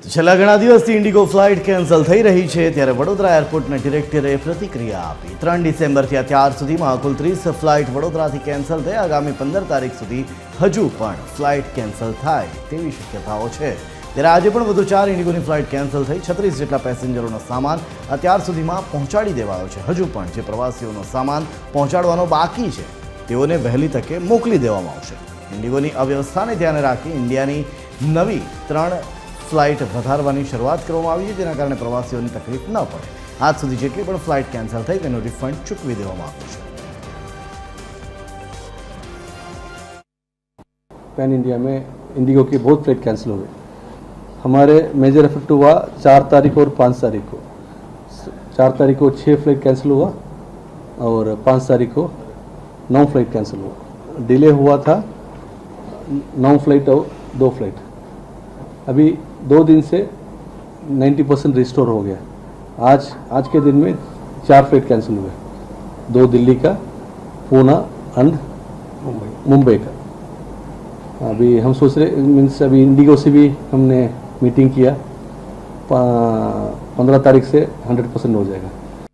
છેલ્લા ઘણા દિવસથી ઇન્ડિગો ફ્લાઇટ કેન્સલ થઈ રહી છે ત્યારે વડોદરા એરપોર્ટના ડિરેક્ટરે પ્રતિક્રિયા આપી 3 ડિસેમ્બરથી અત્યાર સુધીમાં કુલ 30 ફ્લાઇટ વડોદરાથી કેન્સલ થઈ આગામી 15 તારીખ સુધી હજુ પણ ફ્લાઇટ કેન્સલ થાય તેવી શક્યતાઓ છે ત્યારે આજે પણ વધુ 4 ઇન્ડિગોની ફ્લાઇટ કેન્સલ થઈ 36 જેટલા પેસેન્જરોનો સામાન અત્યાર સુધીમાં પહોંચાડી દેવાયો છે હજુ પણ જે પ્રવાસીઓનો સામાન પહોંચાડવાનો બાકી છે તેઓને વહેલી તકે મોકલી દેવામાં આવશે ઇન્ડિગોની અવ્યવસ્થાને ધ્યાને રાખી ઇન્ડિયાની નવી 3 ફ્લાઇટ વધારવાની શરૂઆત કરવામાં આવી છે જેના કારણે પ્રવાસીઓની તકલીફ ન પડે આજ સુધી જેટલી પણ ફ્લાઇટ કેન્સલ થઈ તેનું રિફંડ ચૂકવી દેવામાં આવ્યું છે पैन इंडिया में इंडिगो की बहुत फ्लाइट कैंसिल हो गई हमारे मेजर इफेक्ट हुआ 4 तारीख और 5 तारीख को 4 तारीख को 6 फ्लाइट कैंसिल हुआ और 5 तारीख को 9 फ्लाइट कैंसिल हुआ डिले हुआ था 9 फ्लाइट और 2 फ्लाइट अभी 2 दिन से 90% रिस्टोर हो गया आज के दिन में 4 फ्लाइट कैंसिल हुए 2 दिल्ली का पूना एंड मुंबई का अभी हम सोच रहे मीन्स अभी इंडिगो से भी हमने मीटिंग किया 15 तारीख से 100% हो जाएगा